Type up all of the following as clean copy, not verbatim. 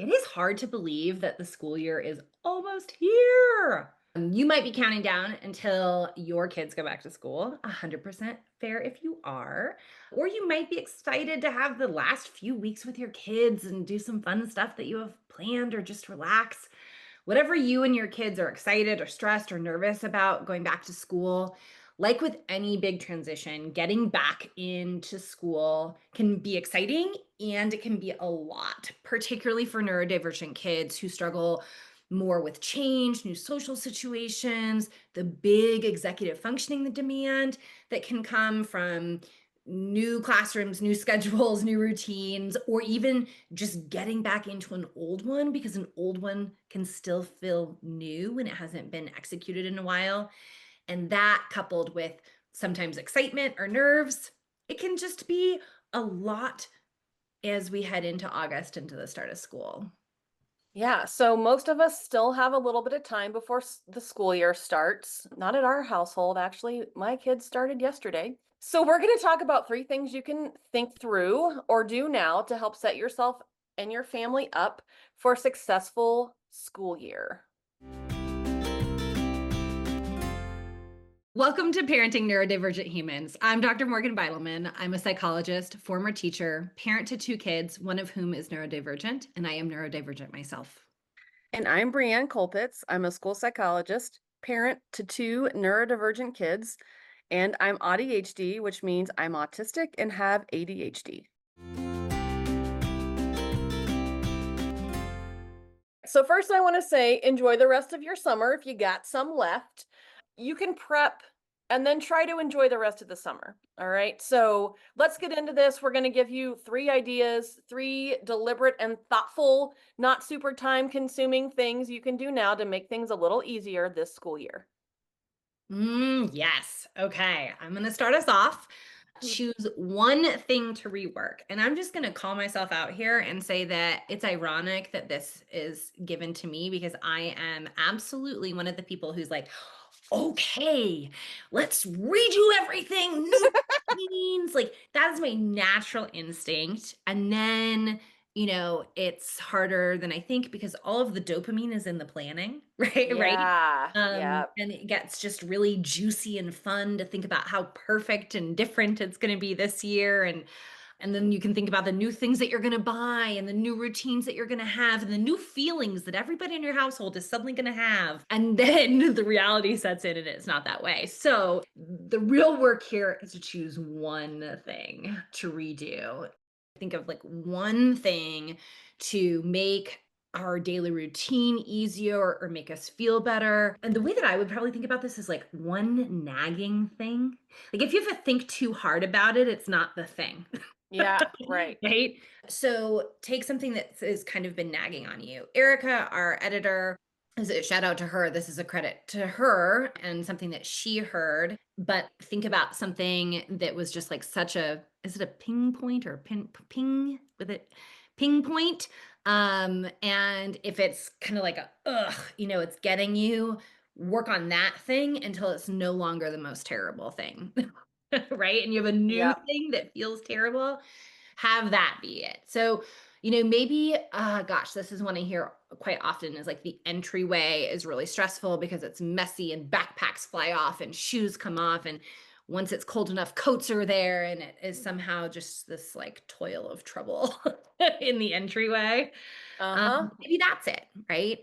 It is hard to believe that the school year is almost here. You might be counting down until your kids go back to school. 100% fair if you are. Or you might be excited to have the last few weeks with your kids and do some fun stuff that you have planned or just relax. Whatever you and your kids are excited or stressed or nervous about going back to school, like with any big transition, getting back into school can be exciting and it can be a lot, particularly for neurodivergent kids who struggle more with change, new social situations, the big executive functioning the demand that can come from new classrooms, new schedules, new routines, or even just getting back into an old one because an old one can still feel new when it hasn't been executed in a while. And that coupled with sometimes excitement or nerves, it can just be a lot as we head into August, into the start of school. Yeah, so most of us still have a little bit of time before the school year starts. Not at our household, actually. My kids started yesterday. So, we're going to talk about three things you can think through or do now to help set yourself and your family up for a successful school year. Welcome to Parenting Neurodivergent Humans. I'm Dr. Morgan Beidelman. I'm a psychologist, former teacher, parent to two kids, one of whom is neurodivergent, and I am neurodivergent myself. And I'm Brianne Kolpitz. I'm a school psychologist, parent to two neurodivergent kids, and I'm ADHD, which means I'm autistic and have ADHD. So first I want to say enjoy the rest of your summer if you got some left. You can prep and then try to enjoy the rest of the summer. All right? So, let's get into this. We're going to give you three ideas, three deliberate and thoughtful, not super time consuming things you can do now to make things a little easier this school year. Yes. Okay. I'm going to start us off. Choose one thing to rework. And I'm just going to call myself out here and say that it's ironic that this is given to me because I am absolutely one of the people who's like, okay, let's redo everything. New routines. Like that is my natural instinct. And then it's harder than I think because all of the dopamine is in the planning, right? Right. Yeah. Yeah. And it gets just really juicy and fun to think about how perfect and different it's going to be this year. And then you can think about the new things that you're going to buy and the new routines that you're going to have and the new feelings that everybody in your household is suddenly going to have. And then the reality sets in and it's not that way. So the real work here is to choose one thing to redo. Think of like one thing to make our daily routine easier or make us feel better. And the way that I would probably think about this is like one nagging thing. Like if you have to think too hard about it, it's not the thing. Yeah, right. Right? So take something that has kind of been nagging on you. Erica, our editor, is a shout out to her. This is a credit to her and something that she heard. But think about something that was just like such a, is it a ping point or ping with it? Ping point. And if it's kind of like a ugh, it's getting you, work on that thing until it's no longer the most terrible thing. Right? And you have a new Yep. thing that feels terrible, have that be it. So, maybe, gosh, this is one I hear quite often is like the entryway is really stressful because it's messy and backpacks fly off and shoes come off. And once it's cold enough, coats are there. And it is somehow just this like toil of trouble in the entryway. Uh-huh. Maybe that's it, right?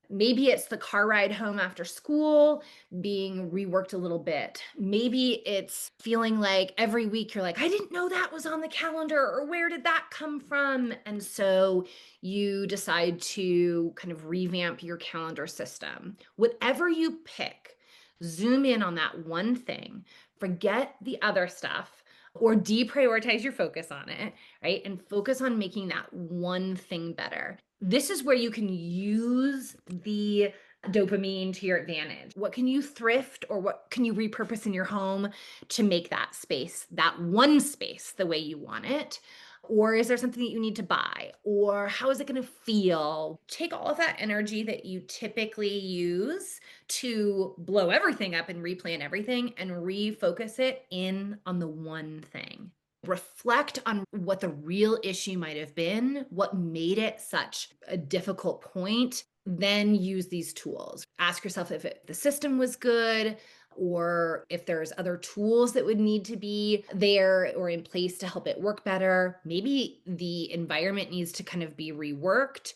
Maybe it's the car ride home after school being reworked a little bit. Maybe it's feeling like every week you're like, I didn't know that was on the calendar, or where did that come from? And so you decide to kind of revamp your calendar system. Whatever you pick, zoom in on that one thing, forget the other stuff, or deprioritize your focus on it, right? And focus on making that one thing better. This is where you can use the dopamine to your advantage. What can you thrift or what can you repurpose in your home to make that space, that one space, the way you want it? Or is there something that you need to buy? Or how is it going to feel? Take all of that energy that you typically use to blow everything up and replan everything and refocus it in on the one thing. reflect on what the real issue might have been, what made it such a difficult point, then use these tools. Ask yourself if the system was good or if there's other tools that would need to be there or in place to help it work better. Maybe the environment needs to kind of be reworked.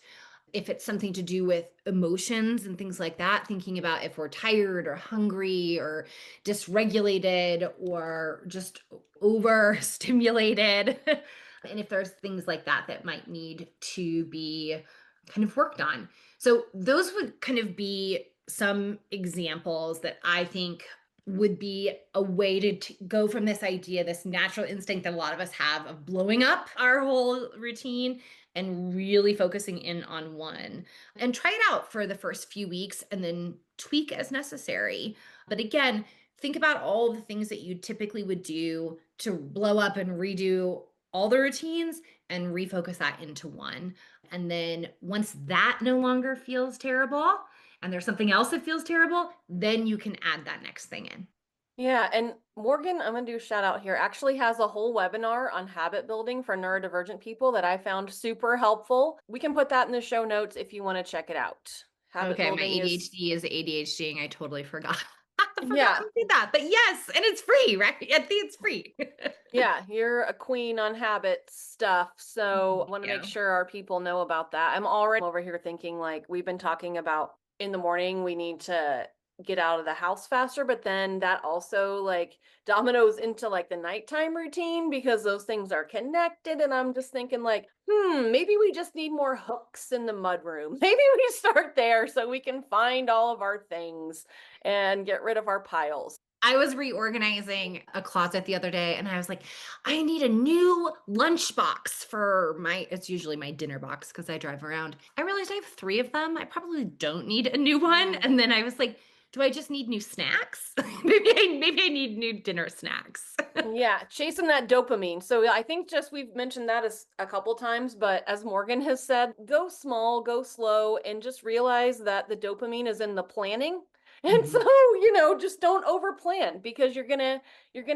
If it's something to do with emotions and things like that, thinking about if we're tired or hungry or dysregulated or just overstimulated. And if there's things like that that might need to be kind of worked on. So, those would kind of be some examples that I think would be a way to go from this idea, this natural instinct that a lot of us have of blowing up our whole routine and really focusing in on one. And try it out for the first few weeks and then tweak as necessary. But again, think about all the things that you typically would do to blow up and redo all the routines and refocus that into one. And then once that no longer feels terrible and there's something else that feels terrible, then you can add that next thing in. Yeah, and Morgan, I'm gonna do a shout out here, actually has a whole webinar on habit building for neurodivergent people that I found super helpful. We can put that in the show notes if you want to check it out. Habit Okay, my building is, ADHD is ADHDing. I totally forgot. I forgot yeah, we did that. But yes, and it's free, right? I think it's free. yeah, you're a queen on habit stuff. So I Thank want to make you. sure our people know about that. I'm already over here thinking like we've been talking about in the morning, we need to get out of the house faster, but then that also like dominoes into like the nighttime routine because those things are connected. And I'm just thinking like, maybe we just need more hooks in the mudroom. Maybe we start there so we can find all of our things and get rid of our piles. I was reorganizing a closet the other day and I was like, I need a new lunchbox for it's usually my dinner box because I drive around. I realized I have three of them. I probably don't need a new one. Mm. And then I was like, do I just need new snacks? Maybe I need new dinner snacks. Yeah, chasing that dopamine. So yeah, I think just we've mentioned that as a couple times, but as Morgan has said, go small, go slow, and just realize that the dopamine is in the planning. And so, Mhm. just don't over plan because you're gonna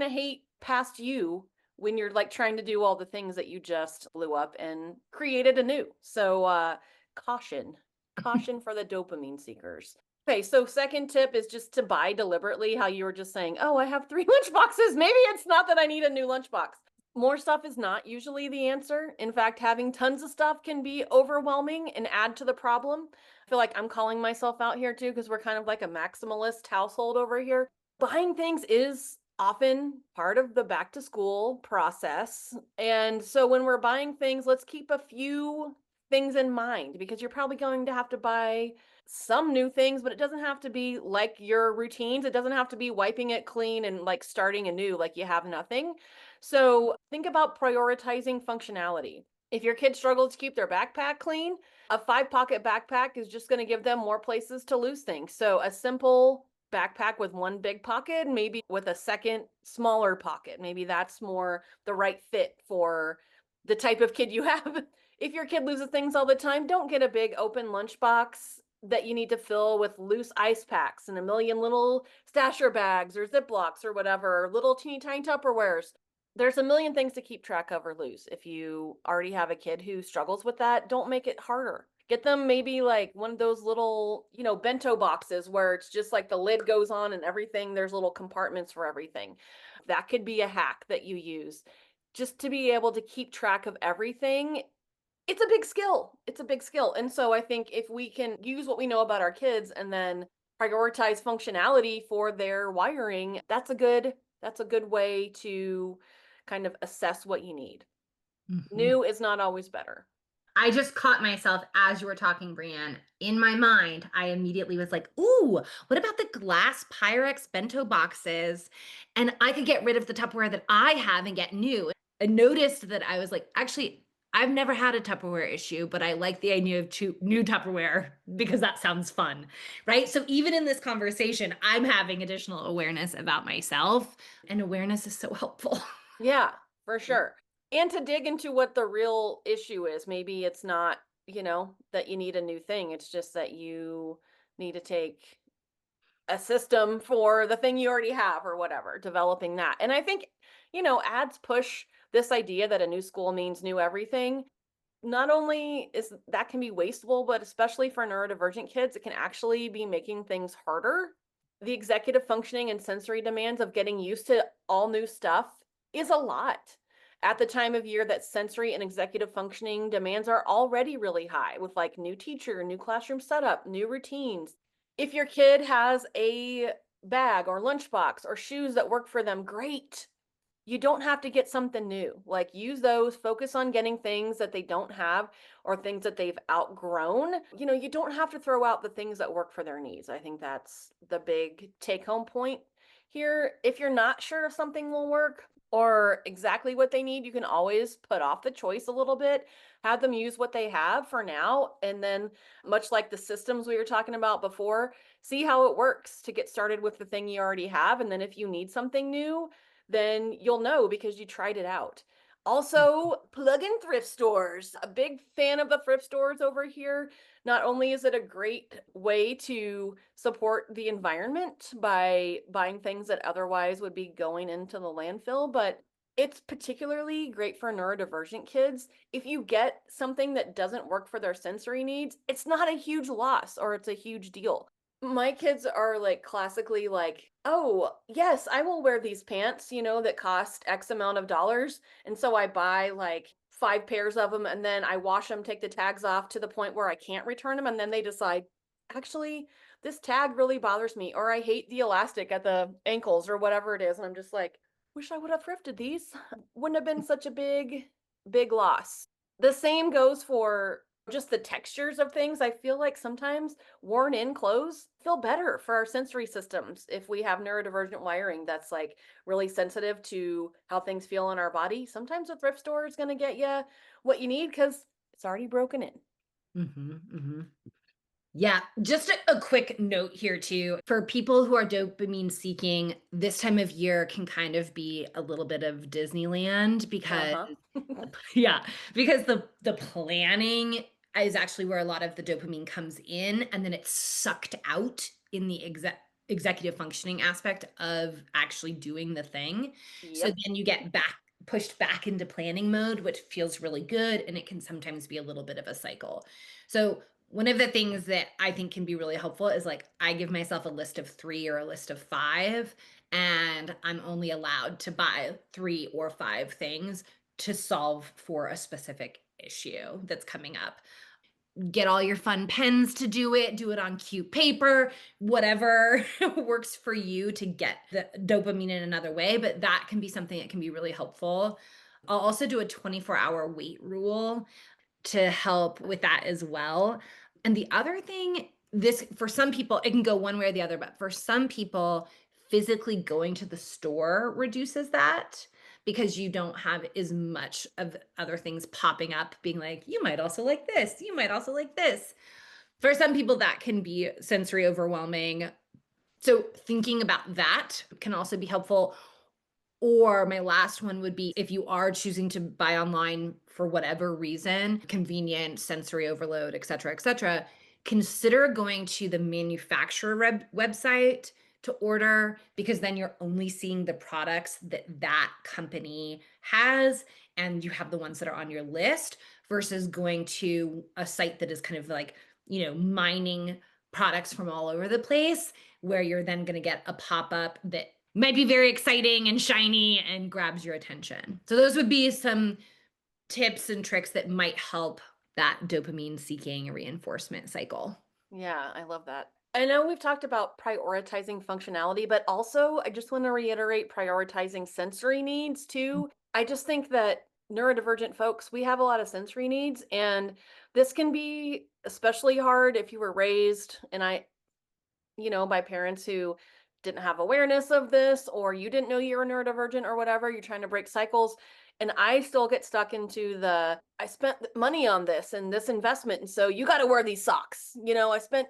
hate past you when you're like trying to do all the things that you just blew up and created anew. So caution. Caution for the dopamine seekers. Okay, so second tip is just to buy deliberately, how you were just saying, oh, I have three lunch boxes. Maybe it's not that I need a new lunchbox. More stuff is not usually the answer. In fact, having tons of stuff can be overwhelming and add to the problem. I feel like I'm calling myself out here too, because we're kind of like a maximalist household over here. Buying things is often part of the back to school process. And so when we're buying things, let's keep a few things in mind because you're probably going to have to buy some new things, but it doesn't have to be like your routines. It doesn't have to be wiping it clean and like starting anew, like you have nothing. So think about prioritizing functionality. If your kid struggles to keep their backpack clean, a 5 pocket backpack is just going to give them more places to lose things. So a simple backpack with one big pocket, maybe with a second smaller pocket. Maybe that's more the right fit for the type of kid you have. If your kid loses things all the time, don't get a big open lunchbox that you need to fill with loose ice packs and a million little stasher bags or Ziplocs or whatever, little teeny tiny Tupperwares. There's a million things to keep track of or lose. If you already have a kid who struggles with that, don't make it harder. Get them maybe like one of those little, bento boxes where it's just like the lid goes on and everything. There's little compartments for everything. That could be a hack that you use just to be able to keep track of everything. It's a big skill. It's a big skill. And so I think if we can use what we know about our kids and then prioritize functionality for their wiring, that's a good way to kind of assess what you need. Mhm. New is not always better. I just caught myself as you were talking, Brienne. In my mind, I immediately was like, ooh, what about the glass Pyrex bento boxes? And I could get rid of the Tupperware that I have and get new. I noticed that I was like, actually, I've never had a Tupperware issue, but I like the idea of new Tupperware because that sounds fun, right? So even in this conversation, I'm having additional awareness about myself, and awareness is so helpful. Yeah, for sure. And to dig into what the real issue is. Maybe it's not, that you need a new thing. It's just that you need to take a system for the thing you already have or whatever, developing that. And I think, ads push this idea that a new school means new everything, not only is that can be wasteful, but especially for neurodivergent kids, it can actually be making things harder. The executive functioning and sensory demands of getting used to all new stuff is a lot. At the time of year that sensory and executive functioning demands are already really high with like new teacher, new classroom setup, new routines. If your kid has a bag or lunchbox or shoes that work for them, great. You don't have to get something new. Like use those, focus on getting things that they don't have or things that they've outgrown. You don't have to throw out the things that work for their needs. I think that's the big take home point here. If you're not sure if something will work or exactly what they need, you can always put off the choice a little bit, have them use what they have for now. And then, much like the systems we were talking about before, see how it works to get started with the thing you already have. And then if you need something new, then you'll know because you tried it out. Also, plug in thrift stores. A big fan of the thrift stores over here. Not only is it a great way to support the environment by buying things that otherwise would be going into the landfill, but it's particularly great for neurodivergent kids. If you get something that doesn't work for their sensory needs, it's not a huge loss or it's a huge deal. My kids are like classically like, oh, yes, I will wear these pants, that cost X amount of dollars. And so I buy like 5 pairs of them and then I wash them, take the tags off to the point where I can't return them. And then they decide, actually, this tag really bothers me, or I hate the elastic at the ankles or whatever it is. And I'm just like, wish I would have thrifted these. Wouldn't have been such a big loss. The same goes for just the textures of things. I feel like sometimes worn in clothes feel better for our sensory systems if we have neurodivergent wiring that's like really sensitive to how things feel in our body. Sometimes a thrift store is going to get you what you need because it's already broken in. Mhm. Yeah, just a quick note here too. For people who are dopamine seeking, this time of year can kind of be a little bit of Disneyland because Uh-huh. yeah, because the planning is actually where a lot of the dopamine comes in, and then it's sucked out in the executive functioning aspect of actually doing the thing. So Yep. then you get pushed back into planning mode, which feels really good, and it can sometimes be a little bit of a cycle. So one of the things that I think can be really helpful is like I give myself a list of 3 or a list of 5, and I'm only allowed to buy 3 or 5 things to solve for a specific issue that's coming up. Get all your fun pens to do it on cute paper, whatever works for you to get the dopamine in another way, but that can be something that can be really helpful. I'll also do a 24-hour wait rule to help with that as well. And the other thing, this for some people, it can go one way or the other, but for some people, physically going to the store reduces that because you don't have as much of other things popping up, being like, you might also like this, you might also like this. For some people, that can be sensory overwhelming. So, thinking about that can also be helpful. Or my last one would be if you are choosing to buy online for whatever reason, convenient, sensory overload, et cetera, consider going to the manufacturer website to order because then you're only seeing the products that that company has and you have the ones that are on your list versus going to a site that is kind of like, mining products from all over the place where you're then going to get a pop-up that might be very exciting and shiny and grabs your attention. So those would be some tips and tricks that might help that dopamine seeking reinforcement cycle. Yeah, I love that. I know we've talked about prioritizing functionality, but also I just want to reiterate prioritizing sensory needs too. I just think that neurodivergent folks, we have a lot of sensory needs, and this can be especially hard if you were raised by parents who didn't have awareness of this, or you didn't know you were neurodivergent or whatever. You're trying to break cycles. And I still get stuck into I spent money on this and this investment. And so you got to wear these socks. I spent,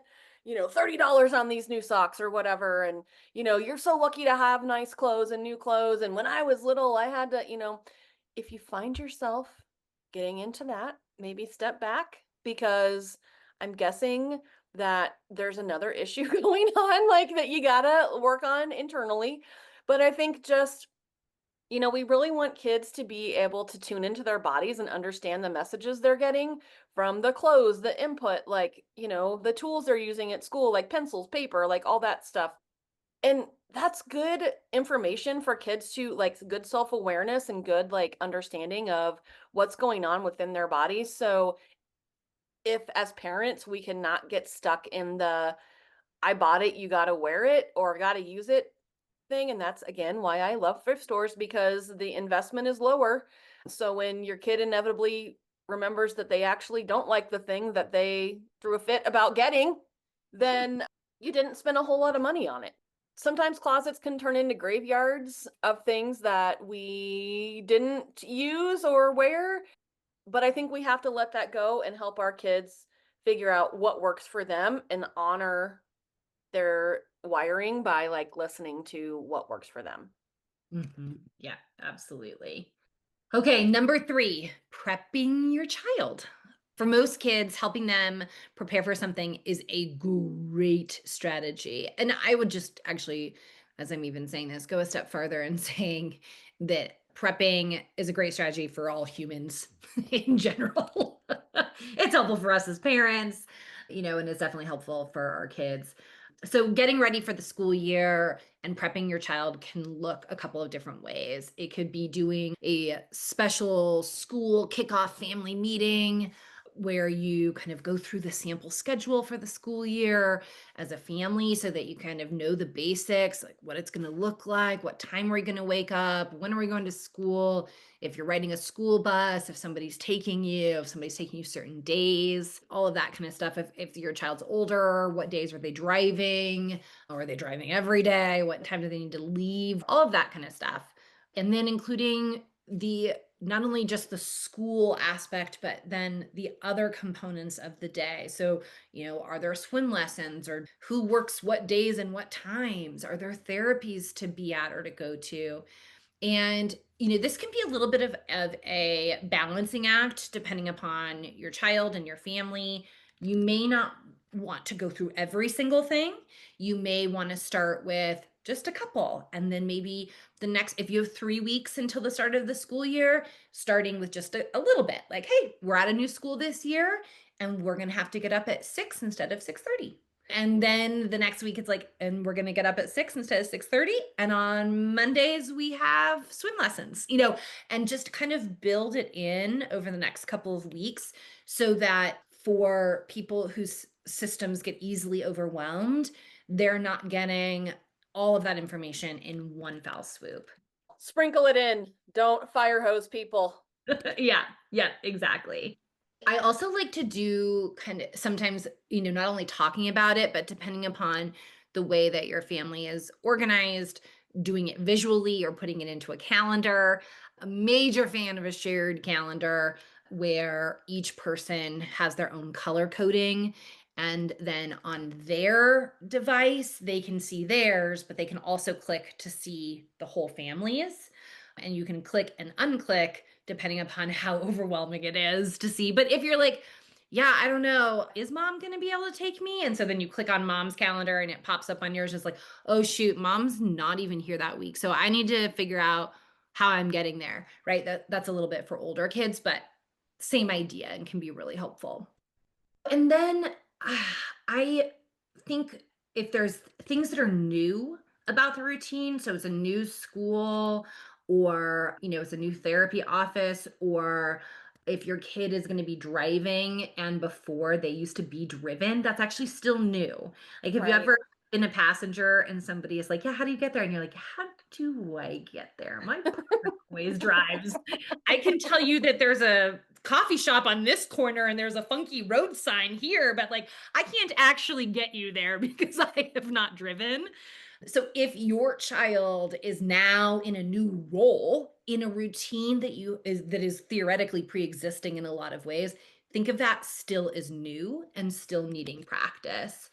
$30 on these new socks or whatever. And, you're so lucky to have nice clothes and new clothes. And when I was little, I had to, if you find yourself getting into that, maybe step back because I'm guessing that there's another issue going on, like that you gotta work on internally. But I think just We really want kids to be able to tune into their bodies and understand the messages they're getting from the clothes, the input, like, the tools they're using at school, like pencils, paper, like all that stuff. And that's good information for kids to like good self-awareness and good like understanding of what's going on within their bodies. So if as parents we cannot get stuck in the I bought it, you got to wear it or got to use it thing. And that's again why I love thrift stores because the investment is lower. So when your kid inevitably remembers that they actually don't like the thing that they threw a fit about getting, then you didn't spend a whole lot of money on it. Sometimes closets can turn into graveyards of things that we didn't use or wear, but I think we have to let that go and help our kids figure out what works for them and honor their wiring by like listening to what works for them. Yeah, absolutely. Okay, number three, prepping your child. For most kids, helping them prepare for something is a great strategy. And I would just actually, as I'm even saying this, go a step further and saying that prepping is a great strategy for all humans in general. It's helpful for us as parents, and it's definitely helpful for our kids. So, getting ready for the school year and prepping your child can look a couple of different ways. It could be doing a special school kickoff family meeting where you kind of go through the sample schedule for the school year as a family so that you kind of know the basics, like what it's going to look like, what time are we going to wake up, when are we going to school, if you're riding a school bus, if somebody's taking you, if somebody's taking you certain days, all of that kind of stuff. If your child's older, what days are they driving? Or are they driving every day? What time do they need to leave? All of that kind of stuff. And then including the not only just the school aspect, but then the other components of the day. So, are there swim lessons or who works what days and what times? Are there therapies to be at or to go to? And, this can be a little bit of a balancing act depending upon your child and your family. You may not want to go through every single thing. You may want to start with just a couple. And then maybe if you have 3 weeks until the start of the school year, starting with just a little bit like, hey, we're at a new school this year and we're going to have to get up at 6 instead of 6:30. And then the next week it's like, and we're gonna get up at 6 instead of 6:30. And on Mondays we have swim lessons, and just kind of build it in over the next couple of weeks so that for people whose systems get easily overwhelmed, they're not getting all of that information in one fell swoop. Sprinkle it in. Don't fire hose people. Yeah, exactly. I also like to do kind of sometimes, not only talking about it, but depending upon the way that your family is organized, doing it visually or putting it into a calendar. A major fan of a shared calendar where each person has their own color coding. And then on their device, they can see theirs, but they can also click to see the whole family's. And you can click and unclick depending upon how overwhelming it is to see. But if you're like, yeah, I don't know, is mom going to be able to take me? And so then you click on mom's calendar and it pops up on yours. It's like, oh, shoot, mom's not even here that week. So I need to figure out how I'm getting there, right? That's a little bit for older kids, but same idea and can be really helpful. And then I think if there's things that are new about the routine, so it's a new school or, it's a new therapy office, or if your kid is going to be driving and before they used to be driven, that's actually still new. Like, have you Right. ever been a passenger and somebody is like, yeah, how do you get there? And you're like, how do I get there? My partner always drives. I can tell you that there's a coffee shop on this corner and there's a funky road sign here, but like I can't actually get you there because I have not driven. So if your child is now in a new role in a routine that is theoretically pre-existing in a lot of ways, think of that still as new and still needing practice.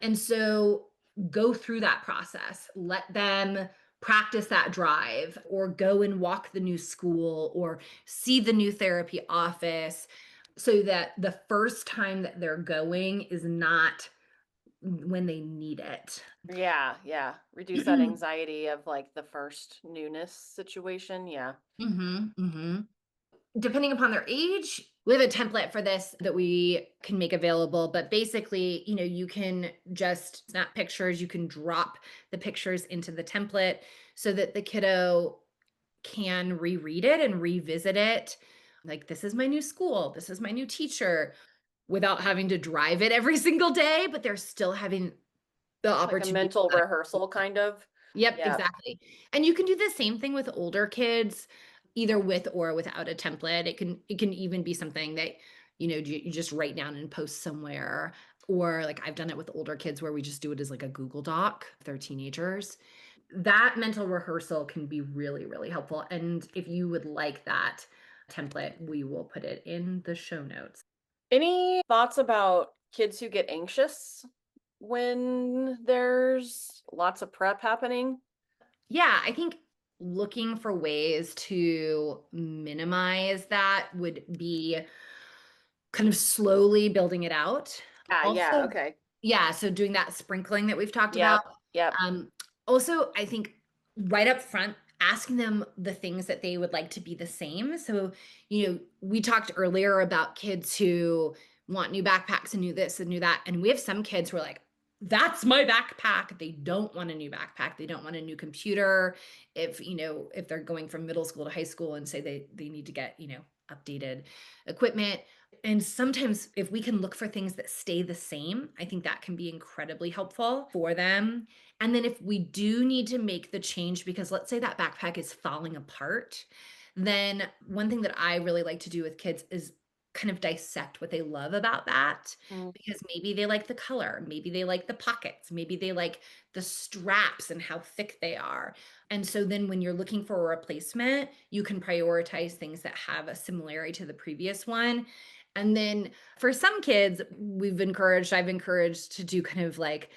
And so go through that process. Let them practice that drive or go and walk the new school or see the new therapy office so that the first time that they're going is not when they need it. Yeah, yeah. Reduce that anxiety of like the first newness situation. Yeah. Hmm. Depending upon their age, we have a template for this that we can make available. But basically, you can just snap pictures, you can drop the pictures into the template so that the kiddo can reread it and revisit it. Like, this is my new school, this is my new teacher, without having to drive it every single day, but they're still having the Like a opportunity. mental rehearsal kind of. Yep, Yeah. exactly. And you can do the same thing with older kids, either with or without a template. It can even be something that, you just write down and post somewhere. Or like I've done it with older kids where we just do it as like a Google Doc if they're teenagers. That mental rehearsal can be really, really helpful. And if you would like that template, we will put it in the show notes. Any thoughts about kids who get anxious when there's lots of prep happening? Yeah, I think looking for ways to minimize that would be kind of slowly building it out. Yeah, Also, okay. yeah, so doing that sprinkling that we've talked about. Yep, yep. Um, Also, I think right up front, asking them the things that they would like to be the same. So, we talked earlier about kids who want new backpacks and new this and new that. And we have some kids who are like, that's my backpack. They don't want a new backpack. They don't want a new computer. If they're going from middle school to high school and say they need to get, updated equipment. And sometimes if we can look for things that stay the same, I think that can be incredibly helpful for them. And then if we do need to make the change, because let's say that backpack is falling apart, then one thing that I really like to do with kids is kind of dissect what they love about that, Mm. because maybe they like the color, maybe they like the pockets, maybe they like the straps and how thick they are. And so then when you're looking for a replacement, you can prioritize things that have a similarity to the previous one. And then for some kids, I've encouraged to do kind of like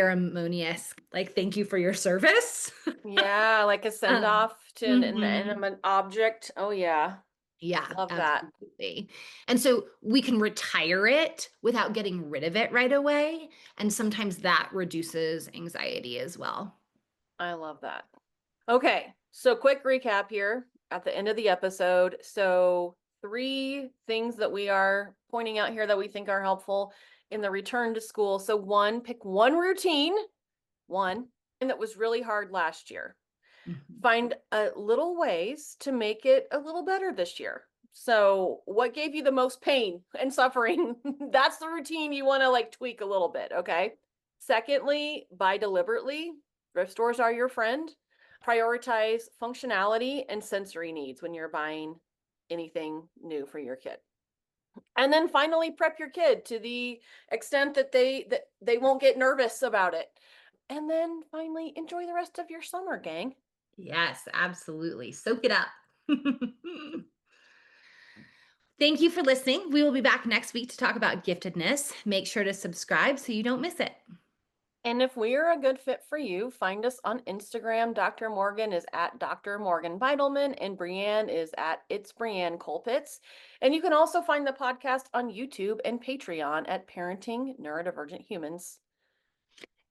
ceremonious, like, thank you for your service. Yeah, like a send Um, off to an mhm. inanimate object. Oh yeah. Yeah, Love that. absolutely. And so we can retire it without getting rid of it right away. And sometimes that reduces anxiety as well. I love that. Okay, so quick recap here at the end of the episode. So, three things that we are pointing out here that we think are helpful in the return to school. So, one, pick one routine, one, and that was really hard last year. Mhm. Find little ways to make it a little better this year. So, what gave you the most pain and suffering? That's the routine you want to like tweak a little bit. Okay. Secondly, buy deliberately. Thrift stores are your friend. Prioritize functionality and sensory needs when you're buying anything new for your kid. And then finally prep your kid to the extent that they won't get nervous about it. And then finally enjoy the rest of your summer, gang. Yes, absolutely. Soak it up. Thank you for listening. We will be back next week to talk about giftedness. Make sure to subscribe so you don't miss it. And if we're a good fit for you, find us on Instagram. Dr. Morgan is at Dr. Morgan Beidelman, and Brienne is at It's Brienne Colpitts. And you can also find the podcast on YouTube and Patreon at Parenting Neurodivergent Humans.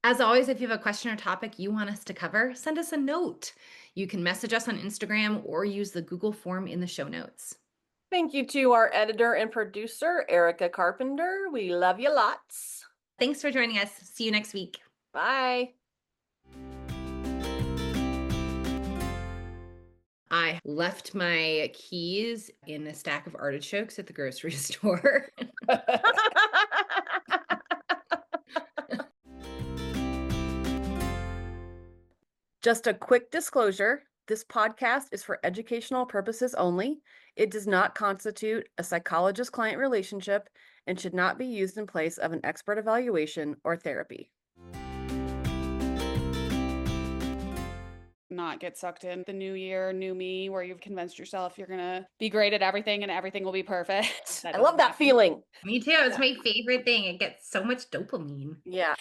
As always, if you have a question or topic you want us to cover, send us a note. You can message us on Instagram or use the Google form in the show notes. Thank you to our editor and producer, Erica Carpenter. We love you lots. Thanks for joining us. See you next week. Bye. I left my keys in a stack of artichokes at the grocery store. Just a quick disclosure, this podcast is for educational purposes only. It does not constitute a psychologist-client relationship and should not be used in place of an expert evaluation or therapy. Not get sucked in the new year, new me, where you've convinced yourself you're gonna be great at everything and everything will be perfect. I love that feeling. Me too. It's my favorite thing. It gets so much dopamine. Yeah.